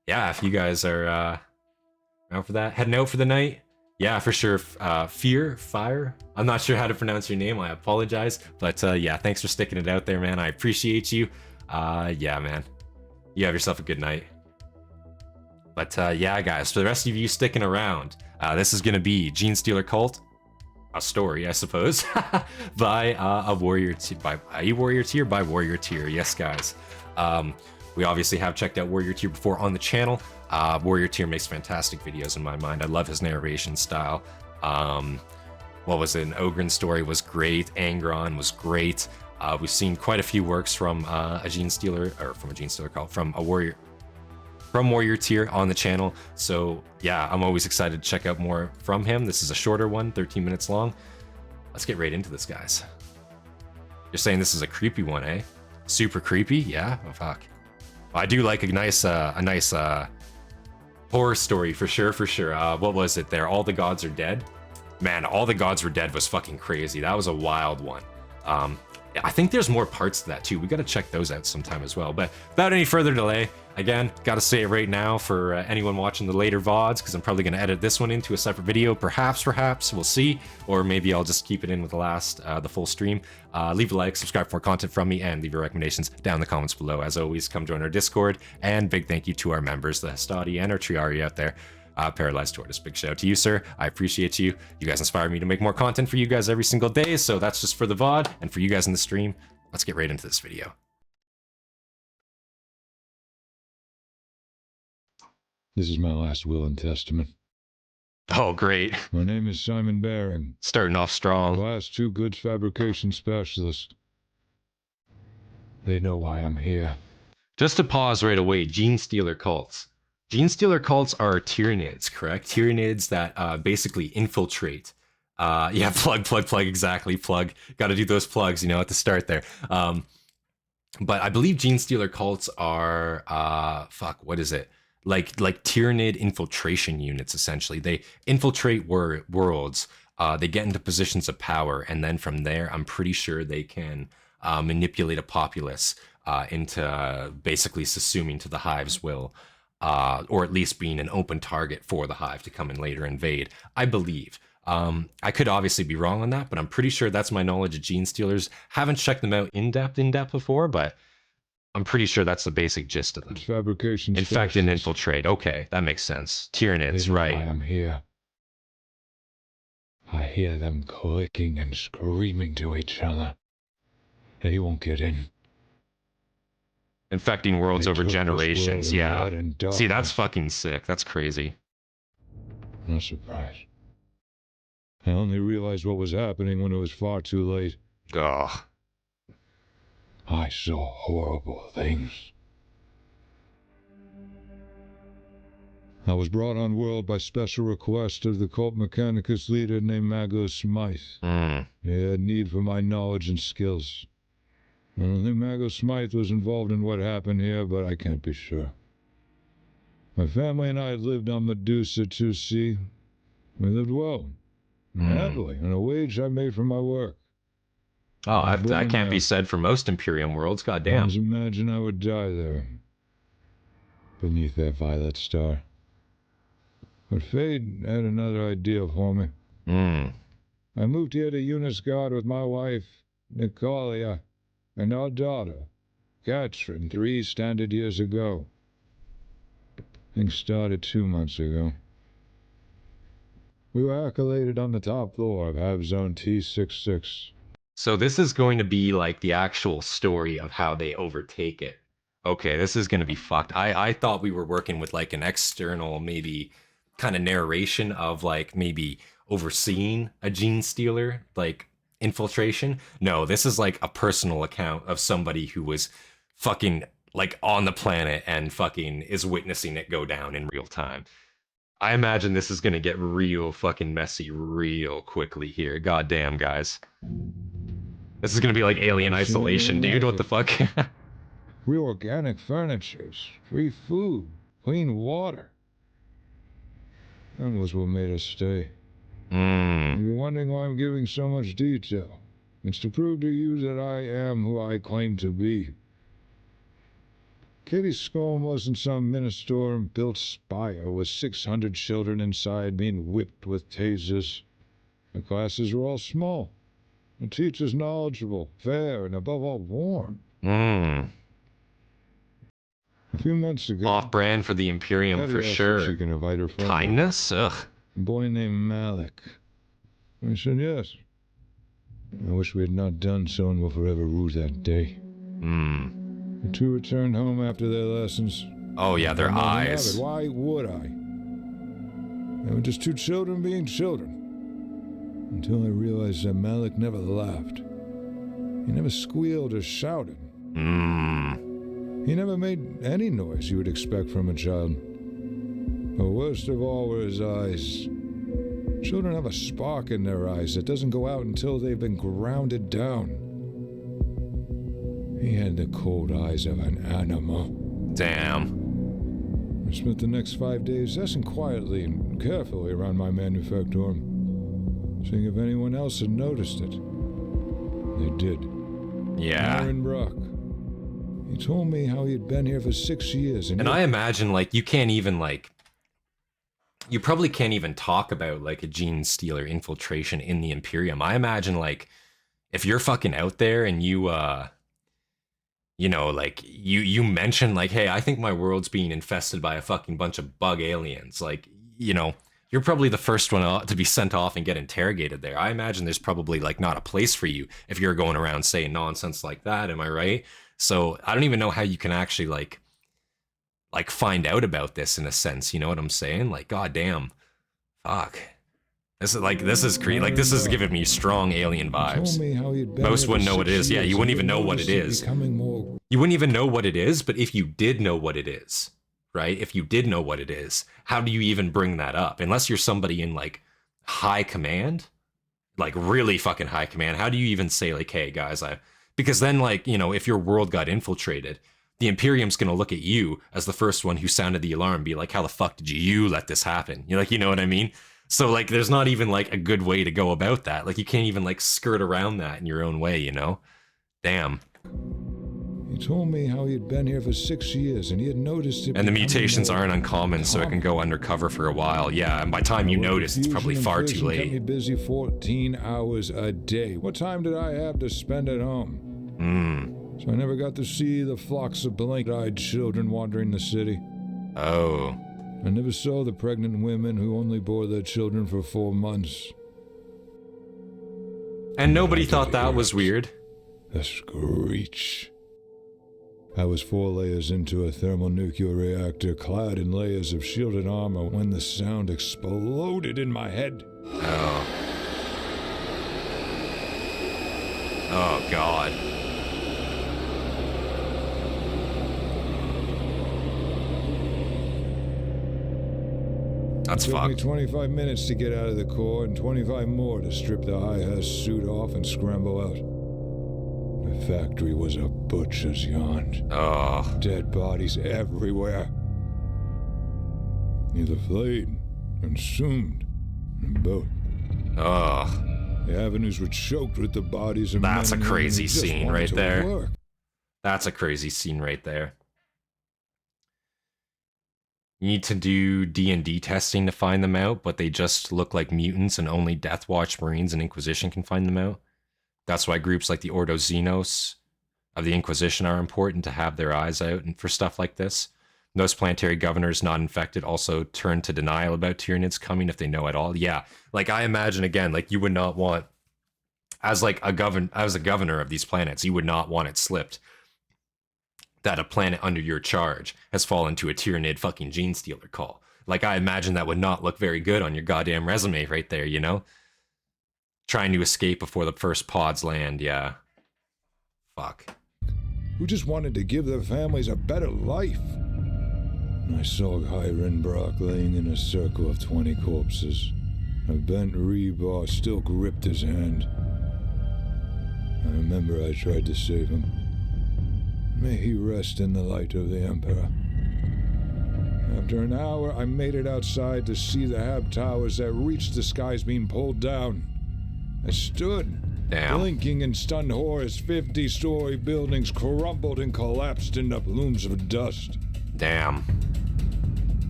yeah, if you guys are out for that, heading out for the night, yeah, for sure. Fire. I'm not sure how to pronounce your name. I apologize, but yeah, thanks for sticking it out there, man. I appreciate you. Yeah, man. You have yourself a good night. But yeah, guys, for the rest of you sticking around, this is gonna be Gene Stealer Cult, a story, I suppose, by a warrior by warrior tier. Yes, guys. We obviously have checked out warrior tier before on the channel. Warrior tier makes fantastic videos in my mind. I love his narration style. What was it? An Ogren story was great. Angron was great. We've seen quite a few works from a Gene Stealer, or from a Gene Stealer cult, from warrior tier on the channel. So yeah, I'm always excited to check out more from him. This is a shorter one, 13 minutes long. Let's get right into this, guys. You're saying this is a creepy one, eh? Super creepy? Yeah? Oh, fuck. Well, I do like a nice horror story for sure, what was it there? All the Gods Are Dead? Man, All the Gods Were Dead was fucking crazy. That was a wild one. I think there's more parts to that too. We got to check those out sometime as well. But without any further delay, again, got to say it right now for anyone watching the later VODs, because I'm probably going to edit this one into a separate video. Perhaps, we'll see. Or maybe I'll just keep it in with the full stream. Leave a like, subscribe for more content from me, and leave your recommendations down in the comments below. As always, come join our Discord. And big thank you to our members, the Hastati and our Triarii out there. Paralyzed Tortoise, big shout out to you, sir. I appreciate you. You guys inspire me to make more content for you guys every single day, so that's just for the VOD, and for you guys in the stream. Let's get right into this video. This is my last will and testament. Oh, great. My name is Simon Baring. Starting off strong. Class 2 goods fabrication specialist. They know why I'm here. Just to pause right away, Gene Stealer cults. Gene Stealer cults are Tyranids, correct? Tyranids that basically infiltrate. Yeah, plug, exactly, plug. Got to do those plugs, you know, at the start there. But I believe Gene Stealer cults are, what is it? Like Tyranid infiltration units, essentially. They infiltrate worlds, they get into positions of power, and then from there, I'm pretty sure they can manipulate a populace into basically succumbing to the Hive's will. Or at least being an open target for the Hive to come and later invade, I believe. I could obviously be wrong on that, but I'm pretty sure that's my knowledge of Gene Stealers. Haven't checked them out in depth before, but I'm pretty sure that's the basic gist of them. Fabrication Infect and infiltrate. Okay, that makes sense. Tyranids, right. I am here. I hear them clicking and screaming to each other. They won't get in. Infecting worlds over generations, yeah. See, that's fucking sick. That's crazy. No surprise. I only realized what was happening when it was far too late. Ugh. I saw horrible things. I was brought on world by special request of the cult mechanicus leader named Miklós. He had need for my knowledge and skills. I don't think Miklós was involved in what happened here, but I can't be sure. My family and I had lived on Medusa 2C. We lived well, happily, on a wage I made from my work. Oh, that can't be said for most Imperium worlds, goddamn. I imagine I would die there, beneath that violet star. But fate had another idea for me. I moved here to Unisgard with my wife, Nicolia, and our daughter, Katrin, 3 standard years ago. Things started 2 months ago. We were accoladed on the top floor of Hive Zone T66. So this is going to be like the actual story of how they overtake it. Okay, this is going to be fucked. I thought we were working with like an external, maybe kind of narration of like maybe overseeing a Gene Stealer, like infiltration. No, this is like a personal account of somebody who was fucking like on the planet and fucking is witnessing it go down in real time. I imagine this is gonna get real fucking messy real quickly here. Goddamn, guys. This is gonna be like Alien Isolation, dude. What the fuck? Real organic furnitures, free food, clean water. That was what made us stay. You're wondering why I'm giving so much detail. It's to prove to you that I am who I claim to be. Katie's skull wasn't some minister-built spire with 600 children inside being whipped with tasers. The classes were all small. The teachers knowledgeable, fair, and above all warm. A few months ago... Off-brand for the Imperium for sure. She can invite her friend. Kindness? Ugh. A boy named Malik. I said yes. I wish we had not done so and will forever rue that day. The two returned home after their lessons. Oh yeah, their eyes. Why would I? They were just two children being children. Until I realized that Malik never laughed. He never squealed or shouted. He never made any noise you would expect from a child. But worst of all were his eyes. Children have a spark in their eyes that doesn't go out until they've been grounded down. He had the cold eyes of an animal. Damn. I spent the next 5 days essing quietly and carefully around my manufactorum, seeing if anyone else had noticed it. They did. Yeah. Aaron Brock. He told me how he had been here for 6 years. And I imagine, like, you can't even, like... You probably can't even talk about, like, a Gene Stealer infiltration in the Imperium. I imagine, like, if you're fucking out there and you, you know, like, you mention, like, hey, I think my world's being infested by a fucking bunch of bug aliens. Like, you know, you're probably the first one to be sent off and get interrogated there. I imagine there's probably, like, not a place for you if you're going around saying nonsense like that. Am I right? So I don't even know how you can actually, like find out about this in a sense, you know what I'm saying? Like, goddamn, fuck. This is creepy. Like, this is giving me strong alien vibes. Most wouldn't know what it is. Yeah, you wouldn't even know what it is. You wouldn't even know what it is, but if you did know what it is, right? If you did know what it is, how do you even bring that up? Unless you're somebody in, like, high command, like, really fucking high command, how do you even say, like, hey, guys, because then, like, you know, if your world got infiltrated, the Imperium's gonna look at you as the first one who sounded the alarm and be like, how the fuck did you let this happen? You're like, you know what I mean? So, like, there's not even, like, a good way to go about that. Like, you can't even, like, skirt around that in your own way, you know? Damn. He told me how he had been here for 6 years and he had noticed it. And the mutations aren't uncommon, so it can go undercover for a while. Yeah, and by the time you notice, it's probably far too late. Kept me busy 14 hours a day. What time did I have to spend at home? So I never got to see the flocks of blank-eyed children wandering the city. Oh. I never saw the pregnant women who only bore their children for 4 months. And nobody thought that was weird. The screech. I was 4 layers into a thermonuclear reactor, clad in layers of shielded armor, when the sound exploded in my head. Oh. Oh, God. That's fucked. It took me 25 minutes to get out of the core and 25 more to strip the high-has suit off and scramble out. The factory was a butcher's yarn. Oh. Dead bodies everywhere. Either flayed, consumed, and both. Oh. The avenues were choked with the bodies of That's a men crazy scene right there. Work. That's a crazy scene right there. You need to do D&D testing to find them out, but they just look like mutants and only Death Watch Marines and Inquisition can find them out. That's why groups like the Ordo Xenos of the Inquisition are important to have their eyes out and for stuff like this. Those planetary governors not infected also turn to denial about Tyranids coming if they know at all. Yeah, like I imagine again, like you would not want, as a governor of these planets, you would not want it slipped that a planet under your charge has fallen to a Tyranid fucking Gene Stealer call. Like, I imagine that would not look very good on your goddamn resume right there, you know? Trying to escape before the first pods land, yeah. Fuck. Who just wanted to give their families a better life. I saw Hiren Brock laying in a circle of 20 corpses. A bent rebar still gripped his hand. I remember I tried to save him. May he rest in the light of the Emperor. After an hour, I made it outside to see the hab towers that reached the skies being pulled down. I stood Damn. Blinking in stunned horror as 50-story buildings crumbled and collapsed into plumes of dust. Damn.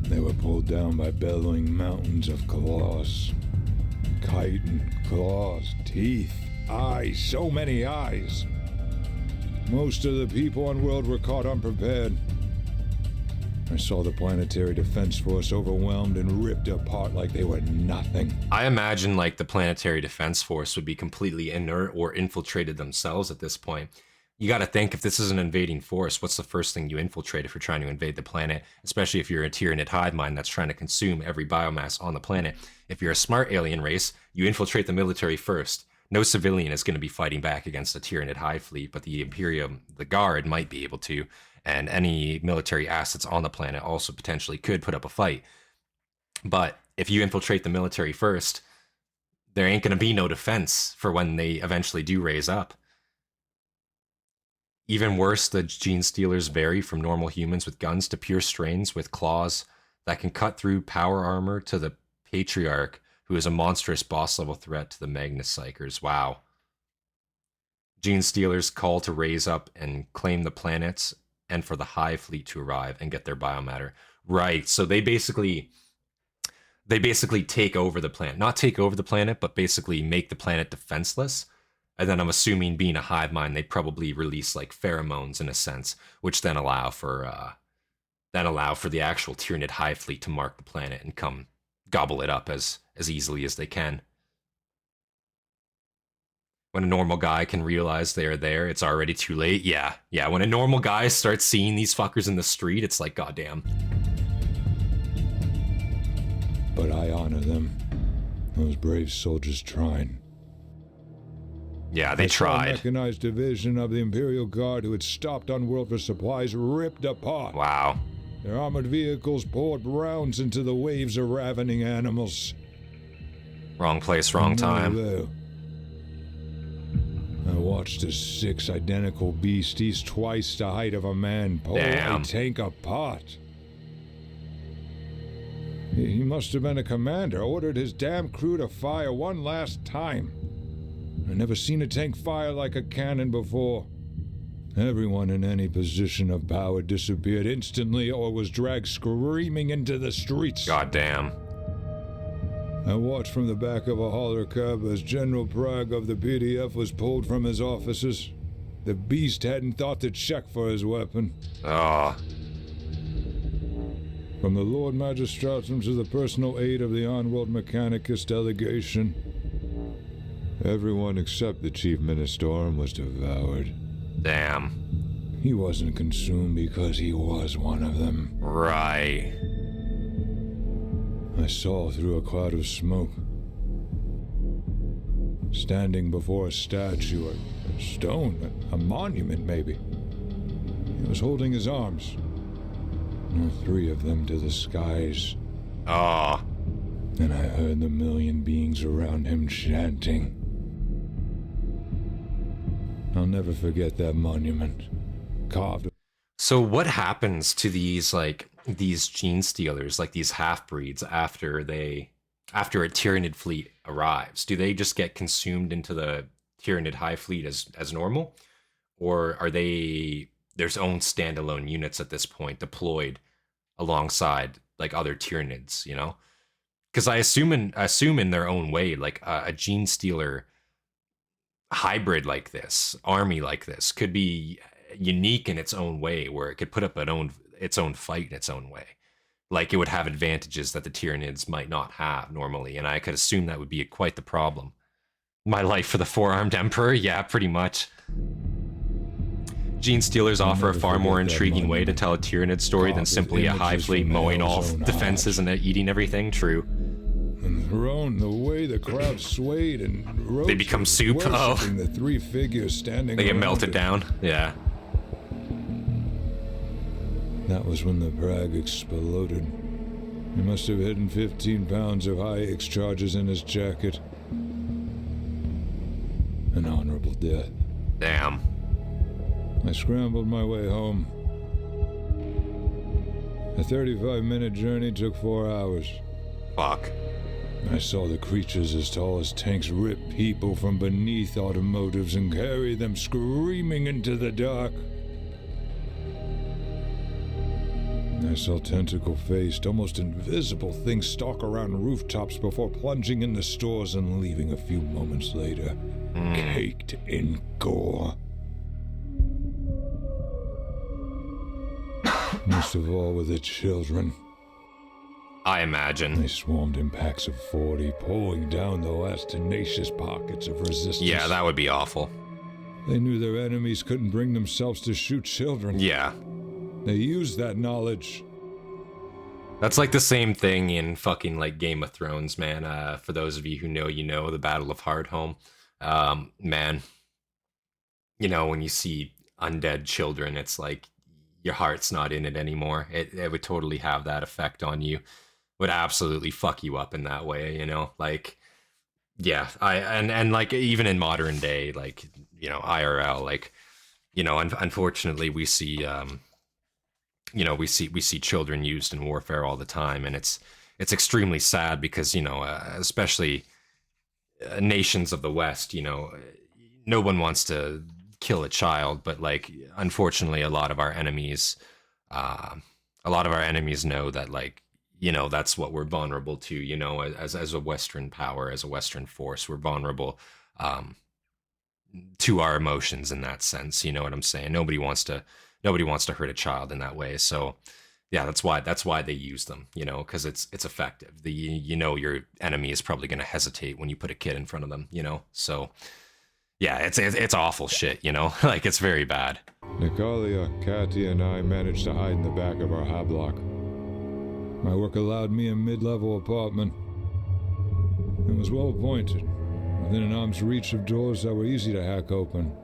They were pulled down by bellowing mountains of claws. Chitin, claws, teeth, eyes, so many eyes. Most of the people on world were caught unprepared. I saw the planetary defense force overwhelmed and ripped apart like they were nothing. I imagine like the planetary defense force would be completely inert or infiltrated themselves at this point. You got to think, if this is an invading force, what's the first thing you infiltrate if you're trying to invade the planet? Especially if you're a Tyranid hive mind that's trying to consume every biomass on the planet. If you're a smart alien race, you infiltrate the military first. No civilian is going to be fighting back against the Tyranid hive fleet, but the Imperium, the Guard, might be able to. And any military assets on the planet also potentially could put up a fight. But if you infiltrate the military first, there ain't going to be no defense for when they eventually do raise up. Even worse, the Gene Stealers vary from normal humans with guns to pure strains with claws that can cut through power armor to the Patriarch, who is a monstrous boss-level threat to the Magna-Psychers. Wow. Gene Stealers call to raise up and claim the planets, and for the Hive fleet to arrive and get their biomatter. Right, so they basically take over the planet. Not take over the planet, but basically make the planet defenseless. And then I'm assuming, being a hive mind, they probably release like pheromones in a sense, which then allow for the actual Tyranid hive fleet to mark the planet and come gobble it up as easily as they can. When a normal guy can realize they're there, it's already too late. Yeah. When a normal guy starts seeing these fuckers in the street, it's like, goddamn. But I honor them. Those brave soldiers tried. Yeah, they tried. A mechanized division of the Imperial Guard who had stopped on world for supplies ripped apart. Wow. Their armored vehicles poured rounds into the waves of ravening animals. Wrong place, wrong time. I watched as 6 identical beasties, twice the height of a man, pull a tank apart. He must have been a commander, ordered his damn crew to fire one last time. I've never seen a tank fire like a cannon before. Everyone in any position of power disappeared instantly or was dragged screaming into the streets. Goddamn. I watched from the back of a hauler cab as General Prague of the PDF was pulled from his offices. The beast hadn't thought to check for his weapon. Oh. From the Lord Magistratum to the personal aid of the on-world Mechanicus delegation, everyone except the Chief Ministorum was devoured. Damn. He wasn't consumed because he was one of them. Right. I saw through a cloud of smoke. Standing before a statue, a stone, a monument maybe. He was holding his arms. 3 of them to the skies. Oh. And I heard the million beings around him chanting. I'll never forget that monument. Carved. So what happens to these Gene Stealers, like these half-breeds, after a Tyranid fleet arrives? Do they just get consumed into the Tyranid hive fleet as normal? Or are they their own standalone units at this point, deployed alongside like other Tyranids, you know? Because I assume in their own way, like a Gene Stealer hybrid like this, army like this, could be unique in its own way, where it could put up its own fight in its own way. Like, it would have advantages that the Tyranids might not have normally, and I could assume that would be quite the problem. My life for the four-armed emperor? Yeah, pretty much. Gene Stealers offer a far more intriguing way to tell a Tyranid story than simply a hive fleet mowing all defenses and eating everything. True. And thrown the way the crowd swayed and rose. They become soup. Oh. The 3 figures standing. They get melted down. Yeah. That was when the Prague exploded. He must have hidden 15 pounds of high-X charges in his jacket. An honorable death. Damn. I scrambled my way home. The 35-minute journey took 4 hours. Fuck. I saw the creatures as tall as tanks rip people from beneath automotives and carry them screaming into the dark. I saw tentacle-faced, almost invisible things stalk around rooftops before plunging in the stores and leaving a few moments later, caked in gore. Most of all were the children. I imagine. They swarmed in packs of 40, pulling down the last tenacious pockets of resistance. Yeah, that would be awful. They knew their enemies couldn't bring themselves to shoot children. Yeah. They used that knowledge. That's like the same thing in fucking like Game of Thrones, man. For those of you who know, you know, the Battle of Hardhome. Man, you know, when you see undead children, it's like your heart's not in it anymore. It would totally have that effect on you. Would absolutely fuck you up in that way, you know? Like, yeah, and like even in modern day, like, you know, IRL, like, you know, unfortunately we see you know, we see children used in warfare all the time, and it's extremely sad because, you know, especially nations of the West, you know, no one wants to kill a child, but like, unfortunately, a lot of our enemies know that, like, you know, that's what we're vulnerable to, you know, as a Western power, as a Western force, we're vulnerable to our emotions in that sense. You know what I'm saying? Nobody wants to hurt a child in that way. So yeah, that's why they use them, you know, because it's effective. You know, your enemy is probably going to hesitate when you put a kid in front of them, you know. So yeah, it's awful shit, you know. Like, it's very bad. Natalia, Katia, and I managed to hide in the back of our hablock. My work allowed me a mid-level apartment. It was well appointed, within an arm's reach of doors that were easy to hack open.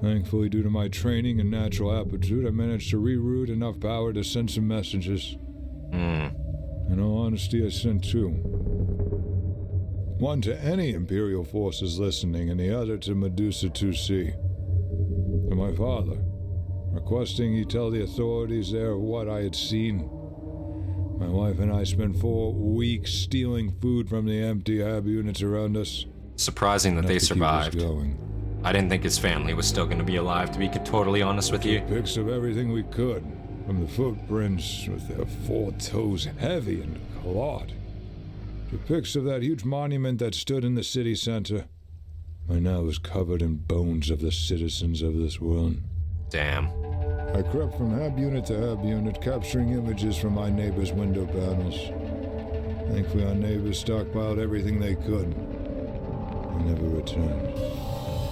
Thankfully, due to my training and natural aptitude, I managed to reroute enough power to send some messages. In all honesty, I sent two. One to any Imperial forces listening, and the other to Medusa 2C. To my father, requesting he tell the authorities there of what I had seen. My wife and I spent 4 weeks stealing food from the empty hab units around us. Surprising that they survived. I didn't think his family was still going to be alive, to be totally honest with you. Pics of everything we could, from the footprints with their 4 toes heavy and clawed, to pics of that huge monument that stood in the city center. By now it was covered in bones of the citizens of this world. Damn. I crept from hab unit to hab unit, capturing images from my neighbors' window panels. Thankfully, our neighbors stockpiled everything they could. They never returned.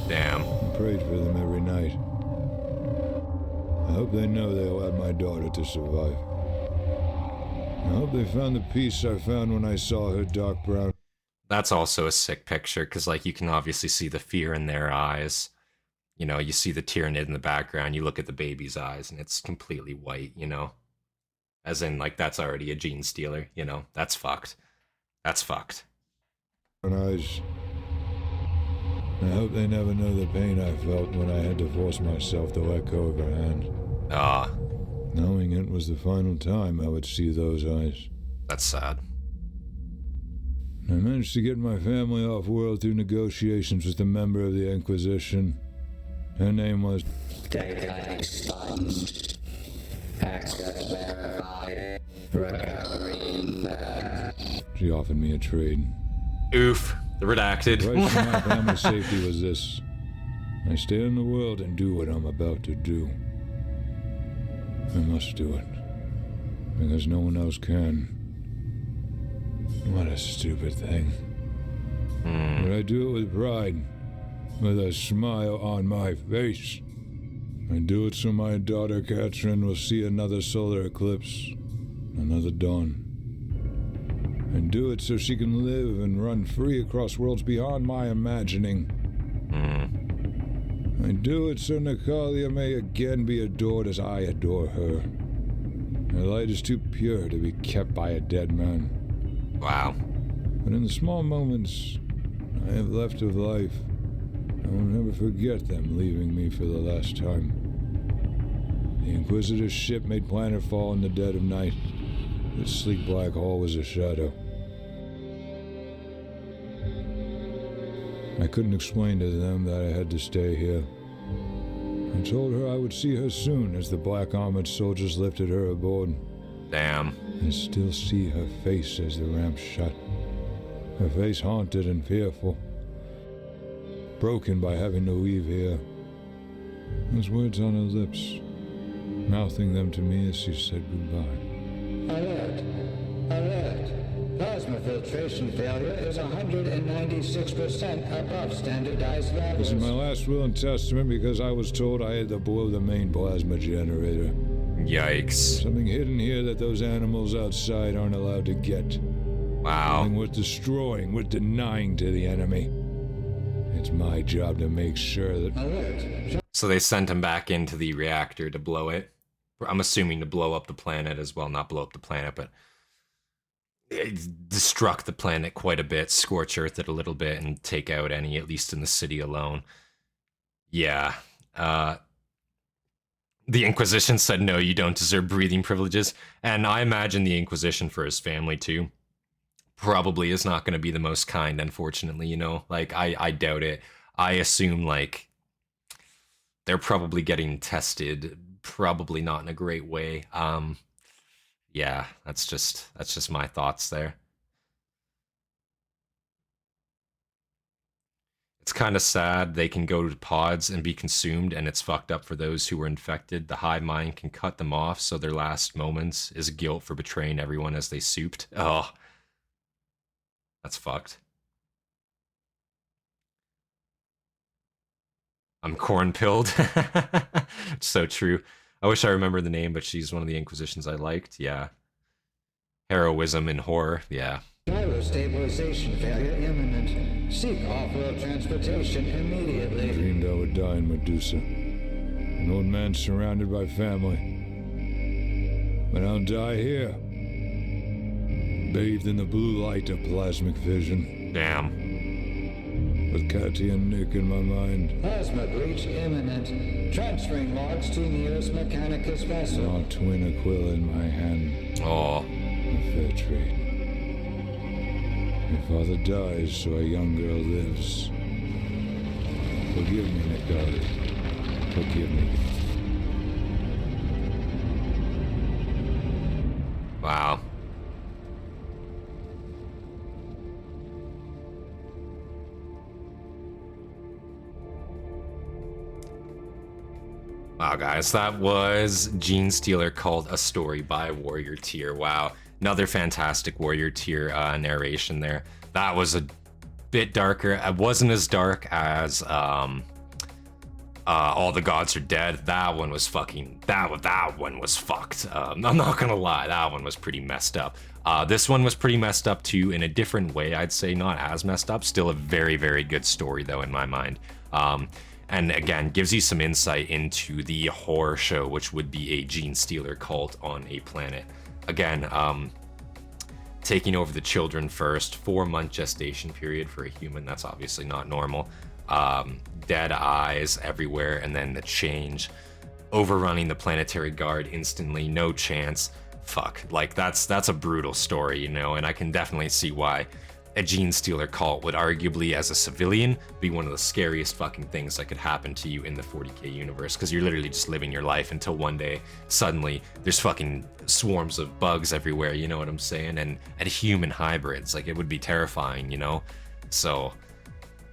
Damn. I prayed for them every night. I hope they know they allowed my daughter to survive. I hope they found the peace I found when I saw her dark brown. That's also a sick picture, because, like, you can obviously see the fear in their eyes. You know, you see the Tyranid in the background, you look at the baby's eyes, and it's completely white, you know? As in, like, that's already a gene stealer, you know? That's fucked. That's fucked. Eyes. I hope they never know the pain I felt when I had to force myself to let go of her hand. Knowing it was the final time I would see those eyes. That's sad. I managed to get my family off-world through negotiations with a member of the Inquisition. Her name was... Access verified. She offered me a trade. Oof. The redacted. The price for my family's safety was this. I stay in the world and do what I'm about to do. I must do it. Because no one else can. What a stupid thing. But I do it with pride. With a smile on my face. I do it so my daughter Catherine will see another solar eclipse. Another dawn. And do it so she can live and run free across worlds beyond my imagining. I do it so Natalia may again be adored as I adore her. Her light is too pure to be kept by a dead man. Wow. But in the small moments I have left of life, I will never forget them leaving me for the last time. The Inquisitor's ship made planetfall in the dead of night. Its sleek black hull was a shadow. I couldn't explain to them that I had to stay here. I told her I would see her soon as the black armored soldiers lifted her aboard. Damn. I still see her face as the ramp shut. Her face haunted and fearful. Broken by having to leave here. Those words on her lips, mouthing them to me as she said goodbye. Alert! Alert! Plasma filtration failure is 196% above standardized levels. This is my last will and testament because I was told I had to blow the main plasma generator. Yikes. Something hidden here that those animals outside aren't allowed to get. Wow. Something worth destroying, worth denying to the enemy. It's my job to make sure that... Alert! So they sent him back into the reactor to blow it. I'm assuming to blow up the planet as well. Not blow up the planet, but destruct the planet quite a bit, scorch earth it a little bit, and take out any, at least in the city alone. Yeah. The Inquisition said, no, you don't deserve breathing privileges. And I imagine the Inquisition for his family, too, probably is not going to be the most kind, unfortunately, you know? Like, I doubt it. I assume, like, they're probably getting tested, probably not in a great way. Yeah, that's just my thoughts there. It's kind of sad they can go to pods and be consumed, and it's fucked up for those who were infected. The hive mind can cut them off, so their last moments is guilt for betraying everyone as they souped. Oh, that's fucked. I'm corn-pilled. It's so true. I wish I remember the name, but she's one of the Inquisitions I liked. Yeah. Heroism and horror. Yeah. Gyro stabilization failure imminent. Seek off-road transportation immediately. I dreamed I would die in Medusa. An old man surrounded by family. But I'll die here. Bathed in the blue light of plasmic vision. Damn. With Catty and Nick in my mind. Plasma breach imminent. Transferring logs to nearest Mechanicus vessel. Saw twin Aquila in my hand. Oh. A fair trade. My father dies, so a young girl lives. Forgive me, Nick. Forgive me. Wow. Wow, guys, that was Gene Stealer called A Story by Warrior Tier. Wow, another fantastic Warrior Tier narration there. That was a bit darker. It wasn't as dark as All the Gods Are Dead. That one was fucking, that one was fucked. I'm not gonna lie, that one was pretty messed up. This one was pretty messed up too, in a different way, I'd say. Not as messed up. Still a very, very good story though, in my mind. And again, gives you some insight into the horror show, which would be a Gene Stealer cult on a planet. Again, taking over the children first, 4-month gestation period for a human. That's obviously not normal. Dead eyes everywhere, and then the change. Overrunning the planetary guard instantly, no chance. Fuck, like that's a brutal story, you know, and I can definitely see why a Gene Stealer cult would arguably, as a civilian, be one of the scariest fucking things that could happen to you in the 40k universe, because you're literally just living your life until one day, suddenly, there's fucking swarms of bugs everywhere, you know what I'm saying? And human hybrids, like, it would be terrifying, you know? So,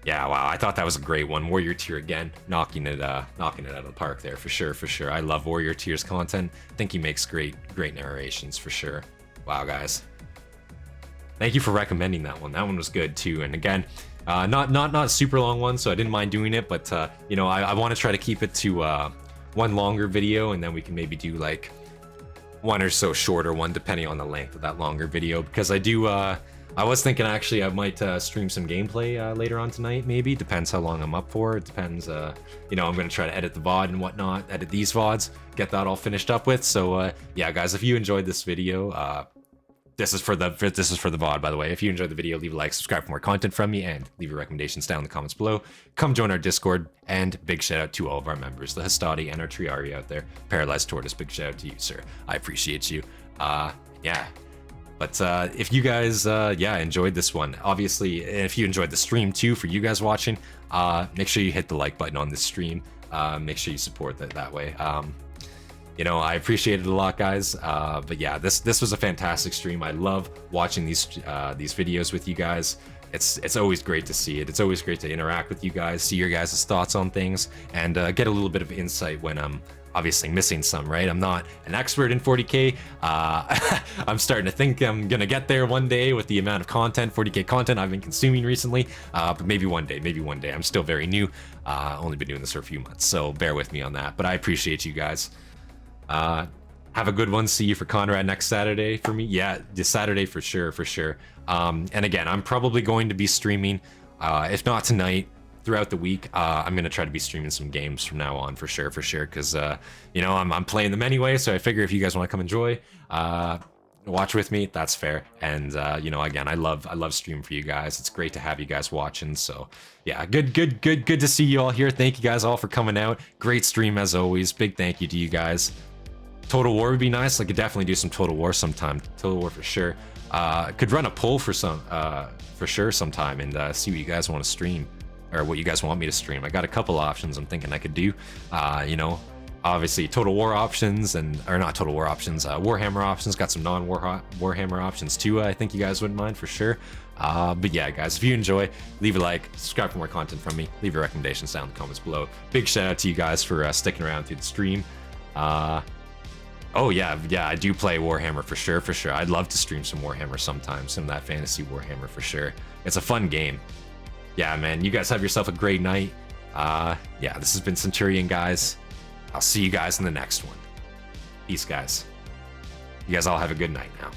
yeah, wow, I thought that was a great one. Warrior Tier, again, knocking it out of the park there, for sure, for sure. I love Warrior Tier's content. I think he makes great narrations, for sure. Wow, guys. Thank you for recommending that one. That one was good too. And again, not a super long one, so I didn't mind doing it. But you know, I want to try to keep it to one longer video, and then we can maybe do like one or so shorter one, depending on the length of that longer video. Because I do, I was thinking actually I might stream some gameplay later on tonight. Maybe depends how long I'm up for. It depends. You know, I'm gonna try to edit the VOD and whatnot, edit these VODs, get that all finished up with. So yeah, guys, if you enjoyed this video. This is for the VOD, by the way. If you enjoyed the video, leave a like, subscribe for more content from me, and leave your recommendations down in the comments below. Come join our Discord, and big shout out to all of our members, the Hastati and our Triarii out there. Paralyzed Tortoise, big shout out to you, sir. I appreciate you. Yeah. But if you guys, enjoyed this one, obviously, and if you enjoyed the stream too, for you guys watching, make sure you hit the like button on this stream. Make sure you support that way. I appreciate it a lot, guys. But yeah, this was a fantastic stream. I love watching these videos with you guys. It's always great to see it. It's always great to interact with you guys, see your guys' thoughts on things, and get a little bit of insight when I'm obviously missing some, right? I'm not an expert in 40K. I'm starting to think I'm gonna get there one day with the amount of 40K content I've been consuming recently. But maybe one day. I'm still very new. Only been doing this for a few months, so bear with me on that. But I appreciate you guys. Have a good one. See you for Conrad next Saturday for me. Yeah, this Saturday for sure. And again, I'm probably going to be streaming, if not tonight, throughout the week. I'm gonna try to be streaming some games from now on for sure, because I'm playing them anyway. So I figure if you guys want to come enjoy, watch with me, that's fair. And again, I love streaming for you guys. It's great to have you guys watching. So yeah, good to see you all here. Thank you guys all for coming out. Great stream as always. Big thank you to you guys. Total War would be nice. I could definitely do some Total War sometime. Total War for sure. Could run a poll for sure sometime and see what you guys want to stream, or what you guys want me to stream. I got a couple options I'm thinking I could do. Obviously Total War options, or not Total War options, Warhammer options. Got some non-Warhammer options too. I think you guys wouldn't mind for sure. But yeah, guys, if you enjoy, leave a like, subscribe for more content from me, leave your recommendations down in the comments below. Big shout out to you guys for sticking around through the stream. Oh yeah, I do play Warhammer for sure. I'd love to stream some Warhammer sometime, some of that fantasy Warhammer for sure. It's a fun game. Yeah, man, you guys have yourself a great night. This has been Centurion, guys. I'll see you guys in the next one. Peace, guys. You guys all have a good night now.